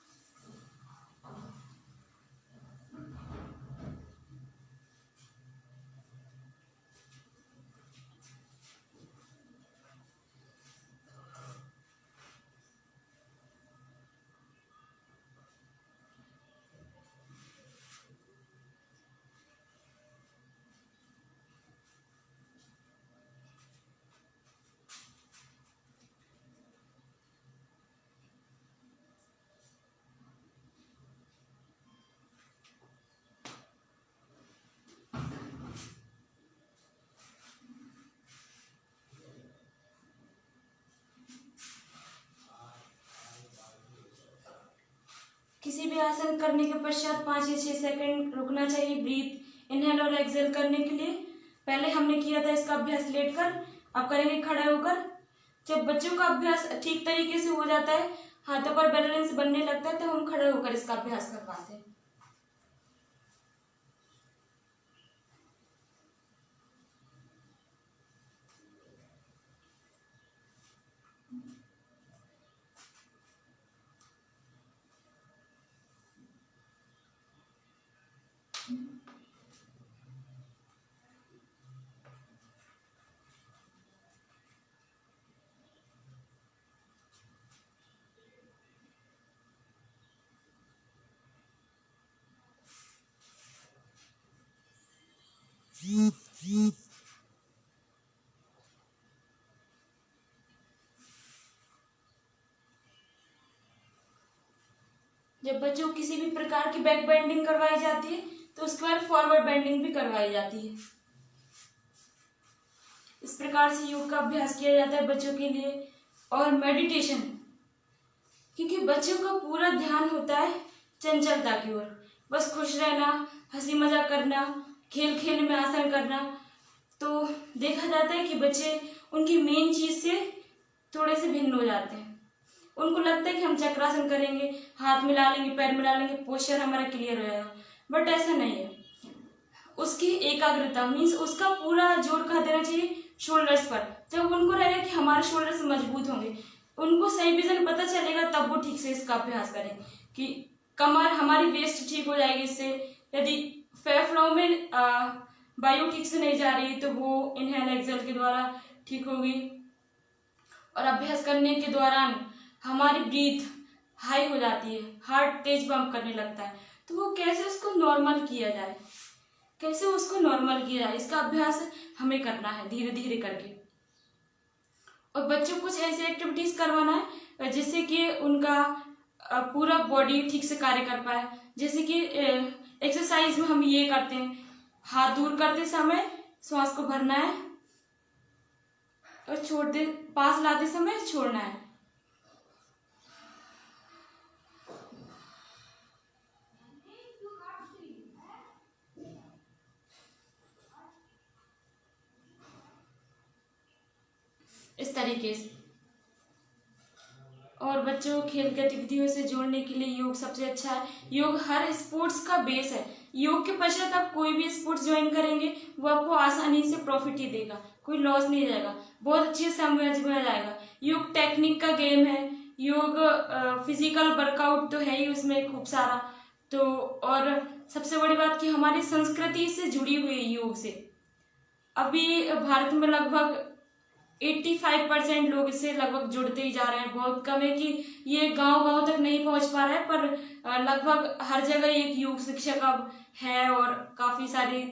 किसी भी आसन करने के पश्चात 5 या 6 सेकंड रुकना चाहिए ब्रीथ इनहेल और एक्सहेल करने के लिए। पहले हमने किया था इसका अभ्यास लेट कर, अब करेंगे खड़े होकर। जब बच्चों का अभ्यास ठीक तरीके से हो जाता है, हाथों पर बैलेंस बनने लगता है, तो हम खड़े होकर इसका अभ्यास करवाते हैं। जब बच्चों को किसी भी प्रकार की बैक बेंडिंग करवाई जाती है तो उसके बाद फॉरवर्ड बेंडिंग भी करवाई जाती है। इस प्रकार से योग का अभ्यास किया जाता है बच्चों के लिए। और मेडिटेशन, क्योंकि बच्चों का पूरा ध्यान होता है चंचलता की ओर, बस खुश रहना, हंसी मजाक करना, खेल खेल में आसन करना। तो देखा जाता है कि बच्चे उनकी मेन चीज से थोड़े से भिन्न हो जाते हैं। उनको लगता है कि हम चक्रासन करेंगे, हाथ मिला लेंगे, पैर मिला लेंगे, पोस्चर हमारा क्लियर हो जाएगा, बट ऐसा नहीं है। उसकी एकाग्रता मीन्स उसका पूरा जोर कहाँ देना चाहिए, शोल्डर्स पर। जब उनको रहेगा कि हमारे शोल्डर्स मजबूत होंगे, उनको सही विजन पता चलेगा, तब वो ठीक से इसका अभ्यास करें कि कमर हमारी वेस्ट ठीक हो जाएगी इससे। यदि फेफड़ों में वायु ठीक से नहीं जा रही तो वो इनहेल एक्सहेल के द्वारा ठीक होगी। और अभ्यास करने के दौरान हमारी ब्रीथ हाई हो जाती है, हार्ट तेज पंप करने लगता है। तो वो कैसे उसको नॉर्मल किया जाए, इसका अभ्यास हमें करना है धीरे धीरे करके। और बच्चों को कुछ ऐसी एक्टिविटीज करवाना है जिससे कि उनका पूरा बॉडी ठीक से कार्य कर पाए। जैसे कि एक्सरसाइज में हम ये करते हैं, हाथ दूर करते समय श्वास को भरना है और छोड़ते पास लाते समय छोड़ना है। इस तरीके से। और बच्चों को खेल गतिविधियों से जोड़ने के लिए योग सबसे अच्छा है। योग हर स्पोर्ट्स का बेस है। योग के पश्चात आप कोई भी स्पोर्ट्स ज्वाइन करेंगे वो आपको आसानी से प्रॉफिट ही देगा, कोई लॉस नहीं जाएगा, बहुत अच्छे से समझ में आ जाएगा। योग टेक्निक का गेम है, योग फिजिकल वर्कआउट तो है ही उसमें खूब सारा, तो और सबसे बड़ी बात कि हमारी संस्कृति से जुड़ी हुई है योग से। अभी भारत में लगभग 85% लोग इससे लगभग जुड़ते ही जा रहे हैं। बहुत कम है कि ये गांव गांव तक नहीं पहुंच पा रहा है, पर लगभग हर जगह एक योग शिक्षक अब है और काफी सारी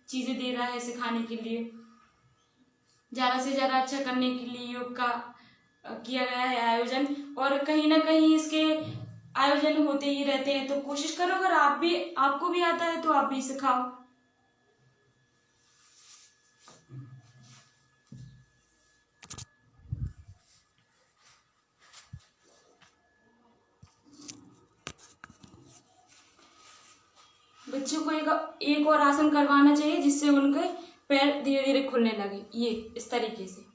चीजें दे रहा है सिखाने के लिए। ज्यादा से ज्यादा अच्छा करने के लिए योग का किया गया है आयोजन, और कहीं ना कहीं इसके आयोजन होते ही रहते हैं। तो कोशिश करो, अगर आपको भी आता है तो आप भी सिखाओ। बच्चों को एक और आसन करवाना चाहिए जिससे उनके पैर धीरे धीरे खुलने लगे, ये इस तरीके से।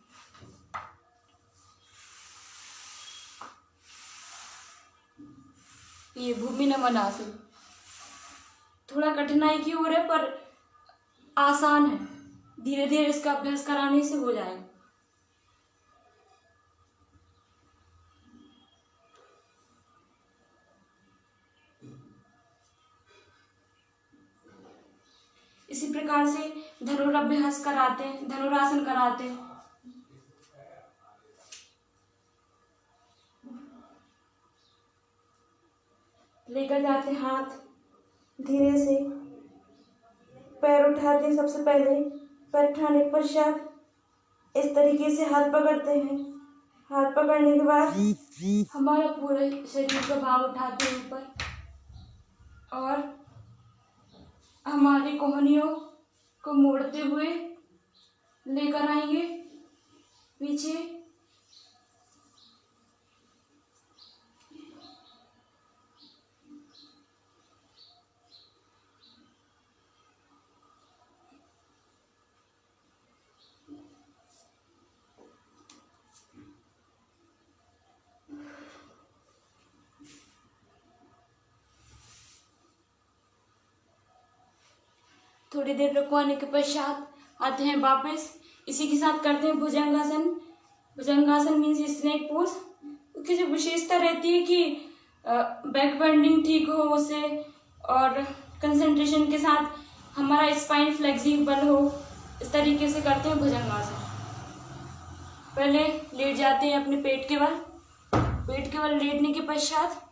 ये भूमि नमन आसन थोड़ा कठिनाई की ओर है, पर आसान है। धीरे धीरे इसका अभ्यास कराने से हो जाएगा। इसी प्रकार से धनुराभ्यास कराते हैं, धनुरासन कराते हैं। लेकर जाते हाथ, धीरे से पैर उठाते हैं। सबसे पहले पैर उठाने के पश्चात इस तरीके से हाथ पकड़ते हैं। हाथ पकड़ने के बाद हमारा पूरे शरीर का भाग उठाते हैं ऊपर, और हमारी कोहनियों को मोड़ते हुए लेकर आएंगे पीछे। थोड़ी देर रुकवाने के पश्चात आते हैं वापस। इसी के साथ करते हैं भुजंगासन। भुजंगासन मीन्स स्नेक पोज। उसकी जो विशेषता रहती है कि बैक बेंडिंग ठीक हो उससे, और कंसंट्रेशन के साथ हमारा स्पाइन फ्लेक्सिबल हो। इस तरीके से करते हैं भुजंगासन। पहले लेट जाते हैं अपने पेट के बल। पेट के बल लेटने के पश्चात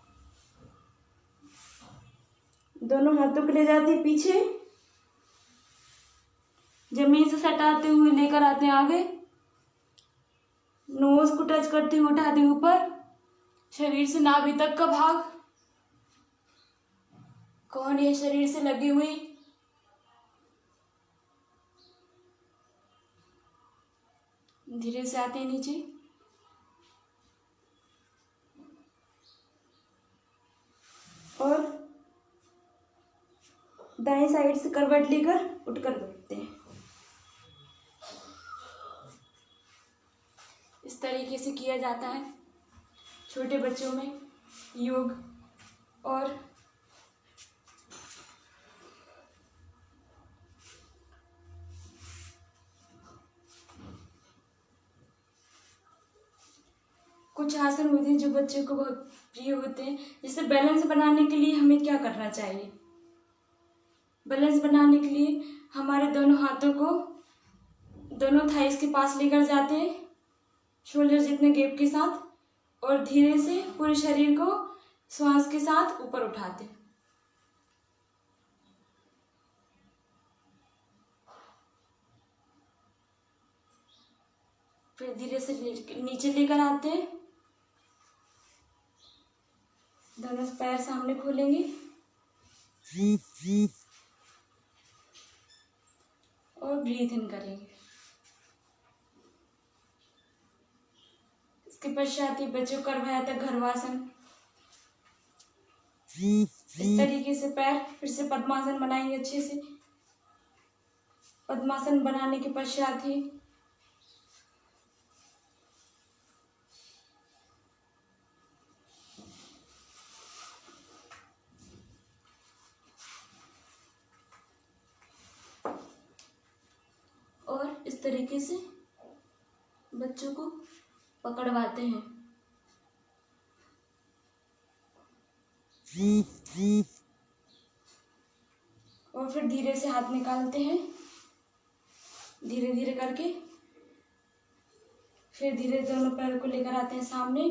दोनों हाथों को ले जाते हैं पीछे, जमीन से सटाते हुए लेकर आते हैं आगे। नोज को टच करते हुए उठाते हैं ऊपर। शरीर से नाभि तक का भाग, कोहनियां शरीर से लगी हुई। धीरे से आते हैं नीचे, और दाएं साइड से करवट लेकर उठकर बैठते हैं। इस तरीके से किया जाता है छोटे बच्चों में योग। और कुछ आसन होते हैं जो बच्चों को बहुत प्रिय होते हैं। जैसे बैलेंस बनाने के लिए हमें क्या करना चाहिए? बैलेंस बनाने के लिए हमारे दोनों हाथों को दोनों थाइस के पास लेकर जाते हैं, शोल्डर जितने गैप के साथ, और धीरे से पूरे शरीर को श्वास के साथ ऊपर उठाते हैं। फिर धीरे से नीचे लेकर आते हैं। दोनों पैर सामने खोलेंगे और ब्रीथ इन करेंगे। इसके पश्चात ही बच्चों को करवाया था घरवासन। इस तरीके से पैर फिर से पद्मासन बनाएंगे अच्छे से। पद्मासन बनाने के पश्चात ही और इस तरीके से बच्चों को पकड़वाते हैं। और फिर धीरे से हाथ निकालते हैं, धीरे धीरे करके। फिर धीरे दोनों पैर को लेकर आते हैं सामने।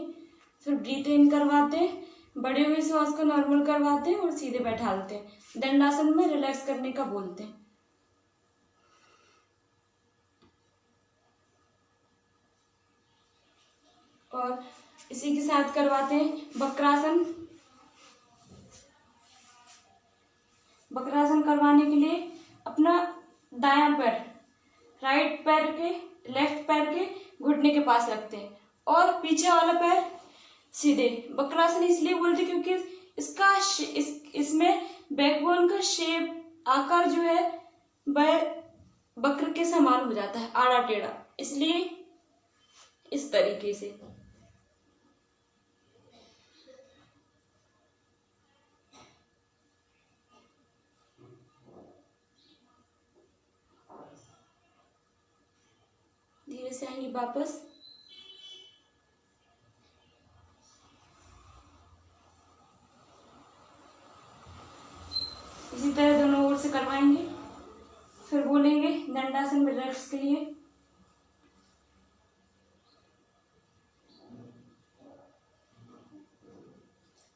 फिर ब्रीथ इन करवाते हैं, बड़े हुए श्वास को नॉर्मल करवाते हैं और सीधे बैठाते हैं। दंडासन में रिलैक्स करने का बोलते हैं। और इसी के साथ करवाते हैं वक्रासन। वक्रासन करवाने के लिए अपना दायां पैर राइट पैर के लेफ्ट पैर के घुटने के पास रखते हैं और पीछे वाला पैर सीधे। वक्रासन इसलिए बोलते क्योंकि इसमें बैकबोन का शेप आकार जो है वह वक्र के समान हो जाता है, आड़ा टेढ़ा, इसलिए इस तरीके से। धीरे से आएंगे वापस। इसी तरह दोनों ओर से करवाएंगे। फिर बोलेंगे दंडासन में रिलैक्स के लिए।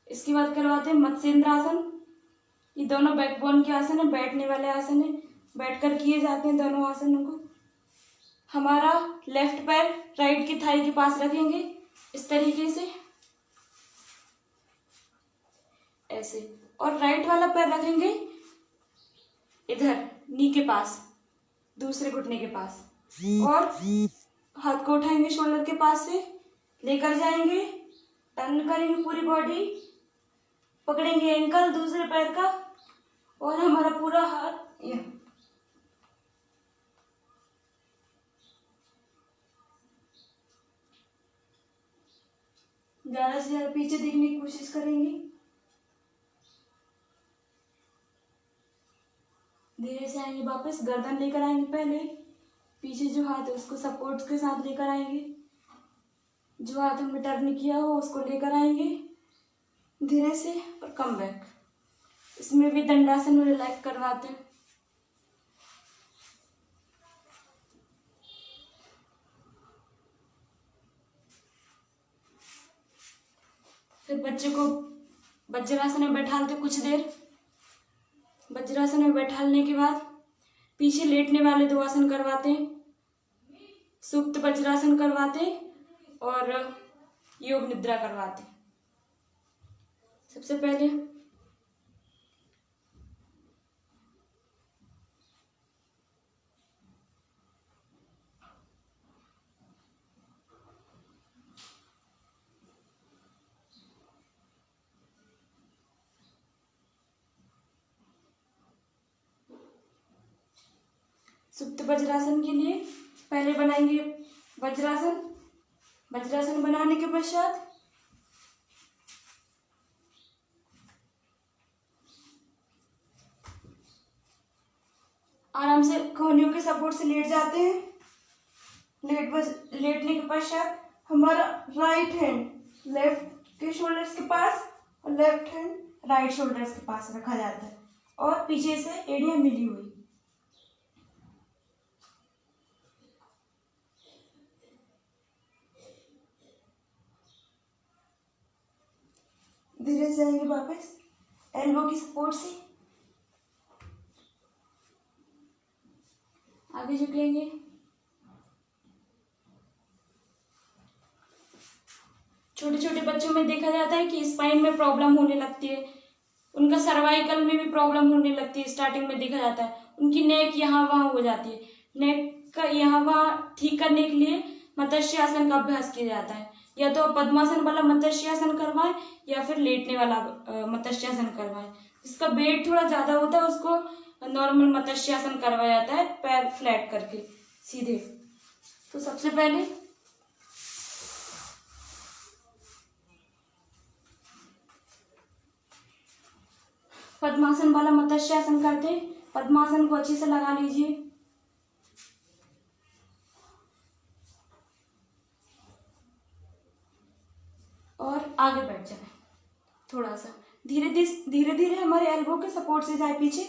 इसके बाद करवाते हैं मत्स्येंद्र आसन। ये दोनों बैकबोन के आसन है, बैठने वाले आसन है, बैठकर किए जाते हैं दोनों आसनों को। हमारा लेफ्ट पैर राइट की थाई के पास रखेंगे इस तरीके से, ऐसे, और राइट वाला पैर रखेंगे इधर नी के पास, दूसरे घुटने के पास, और हाथ को उठाएंगे शोल्डर के पास से, लेकर जाएंगे, टर्न करेंगे पूरी बॉडी, पकड़ेंगे एंकल दूसरे पैर का, और हमारा पूरा हाथ यहाँ। ज्यादा से ज्यादा पीछे देखने की कोशिश करेंगे। धीरे से आएंगे वापस, गर्दन लेकर आएंगे पहले, पीछे जो हाथ है उसको सपोर्ट के साथ लेकर आएंगे, जो हाथ हमने टर्न किया हो उसको लेकर आएंगे धीरे से, और कम बैक। इसमें भी दंडासन में रिलैक्स करवाते हैं। फिर बच्चे को वज्रासन में बैठालते कुछ देर। वज्रासन में बैठालने के बाद पीछे लेटने वाले 2 आसन करवाते हैं, सुप्त वज्रासन करवाते हैं और योग निद्रा करवाते हैं। सबसे पहले सुप्त वज्रासन के लिए पहले बनाएंगे वज्रासन। वज्रासन बनाने के पश्चात आराम से कोहनियों के सपोर्ट से लेट जाते हैं। लेटने के पश्चात हमारा राइट हैंड लेफ्ट के शोल्डर्स के पास और लेफ्ट हैंड राइट शोल्डर्स के पास रखा जाता है, और पीछे से एड़ियां मिली हुई। धीरे से आएंगे वापस, एल्बो की सपोर्ट से आगे झुकेंगे। छोटे छोटे बच्चों में देखा जाता है कि स्पाइन में प्रॉब्लम होने लगती है, उनका सर्वाइकल में भी प्रॉब्लम होने लगती है। स्टार्टिंग में देखा जाता है उनकी नेक यहाँ वहाँ हो जाती है। नेक का यहाँ वहाँ ठीक करने के लिए मत्स्य आसन का अभ्यास किया जाता है। या तो पद्मासन वाला मत्स्य आसन करवाएं या फिर लेटने वाला मत्स्य आसन करवाएं। जिसका वेट थोड़ा ज्यादा होता है उसको नॉर्मल मत्स्य आसन करवाया जाता है, पैर फ्लैट करके सीधे। तो सबसे पहले पद्मासन वाला मत्स्य आसन करते हैं। पद्मासन को अच्छे से लगा लीजिए और आगे बैठ जाए। थोड़ा सा धीरे धीरे धीरे हमारे एल्बो के सपोर्ट से जाए पीछे।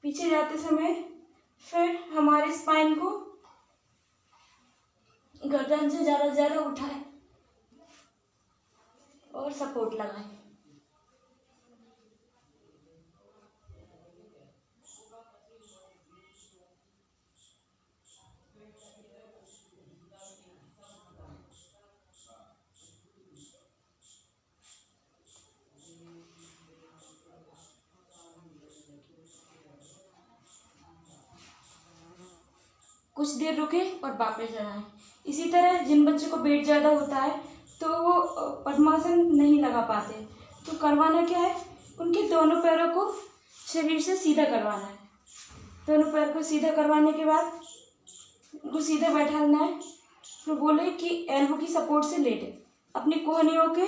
पीछे जाते समय फिर हमारे स्पाइन को गर्दन से ज़्यादा से ज़्यादा उठाए और सपोर्ट लगाए। कुछ देर रुके और वापस आए। इसी तरह जिन बच्चों को वेट ज़्यादा होता है तो वो पद्मासन नहीं लगा पाते, तो करवाना क्या है, उनके दोनों पैरों को शरीर से सीधा करवाना है। दोनों पैर को सीधा करवाने के बाद उनको सीधा बैठाना है। फिर बोले कि एल्बो की सपोर्ट से लेटे, अपनी कोहनियों के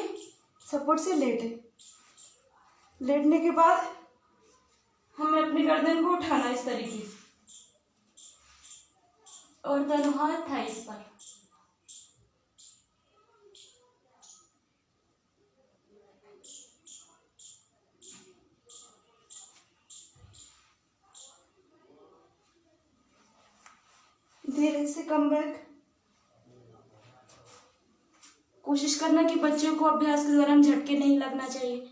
सपोर्ट से लेटे। लेटने के बाद हमें अपनी गर्दन को उठाना इस तरीके से और दोनों हाथ थाइस पर। धीरे से कम बैक। कोशिश करना कि बच्चों को अभ्यास के दौरान झटके नहीं लगना चाहिए।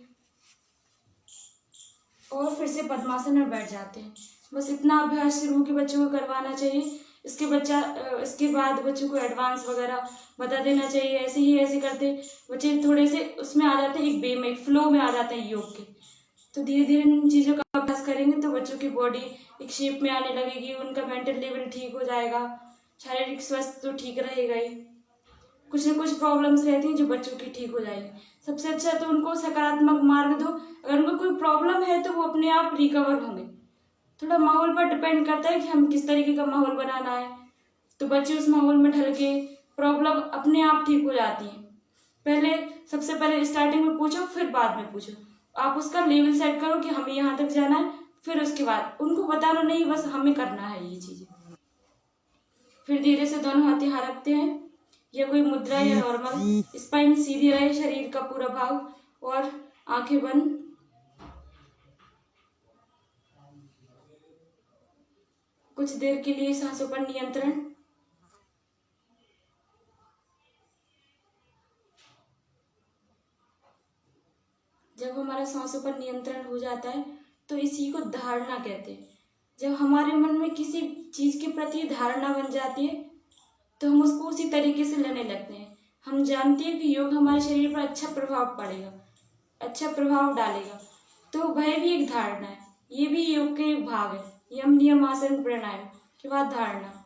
और फिर से पद्मासन में बैठ जाते हैं। बस इतना अभ्यास शुरू के बच्चों को करवाना चाहिए। इसके बाद बच्चों को एडवांस वगैरह बता देना चाहिए। ऐसे करते बच्चे थोड़े से उसमें आ जाते हैं, एक वे में, एक फ्लो में आ जाते हैं योग के। तो धीरे धीरे इन चीज़ों का अभ्यास करेंगे तो बच्चों की बॉडी एक शेप में आने लगेगी, उनका मेंटल लेवल ठीक हो जाएगा, शारीरिक स्वास्थ्य तो ठीक रहेगा ही। कुछ न कुछ प्रॉब्लम्स रहती हैं जो बच्चों की ठीक हो जाएगी। सबसे अच्छा तो उनको सकारात्मक मार्ग दो। अगर उनको कोई प्रॉब्लम है तो वो अपने आप रिकवर होंगे। थोड़ा माहौल पर डिपेंड करता है कि हम किस तरीके का माहौल बनाना है। तो बच्चे उस माहौल में ढल के प्रॉब्लम अपने आप ठीक हो जाती है। सबसे पहले स्टार्टिंग में पूछो, फिर बाद में पूछो। आप उसका लेवल सेट करो कि हमें यहाँ तक जाना है, फिर उसके बाद उनको बताना नहीं, बस हमें करना है ये चीज़ें। फिर धीरे से दोनों हाथ यहाँ रखते हैं, या कोई मुद्रा या नॉर्मल। स्पाइन सीधी रहे, शरीर का पूरा भाव, और आंखें बंद। कुछ देर के लिए सांसों पर नियंत्रण। जब हमारा सांसों पर नियंत्रण हो जाता है तो इसी को धारणा कहते हैं। जब हमारे मन में किसी चीज़ के प्रति धारणा बन जाती है तो हम उसको उसी तरीके से लेने लगते हैं। हम जानते हैं कि योग हमारे शरीर पर अच्छा प्रभाव पड़ेगा, अच्छा प्रभाव डालेगा, तो वह भी एक धारणा है। ये भी योग के एक भाग है। यम नियम आसन प्राणायाम के बाद धारणा।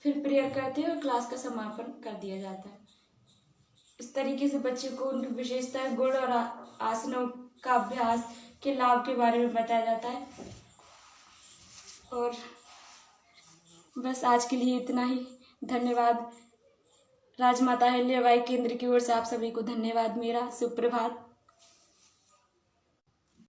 फिर प्रेयर करते हैं और क्लास का समापन कर दिया जाता है। इस तरीके से बच्चे को उनकी विशेषता, गुण और आसनों का अभ्यास के लाभ के बारे में बताया जाता है। और बस आज के लिए इतना ही। धन्यवाद। राजमाता अहिल्याबाई केंद्र की ओर से आप सभी को धन्यवाद। मेरा सुप्रभात।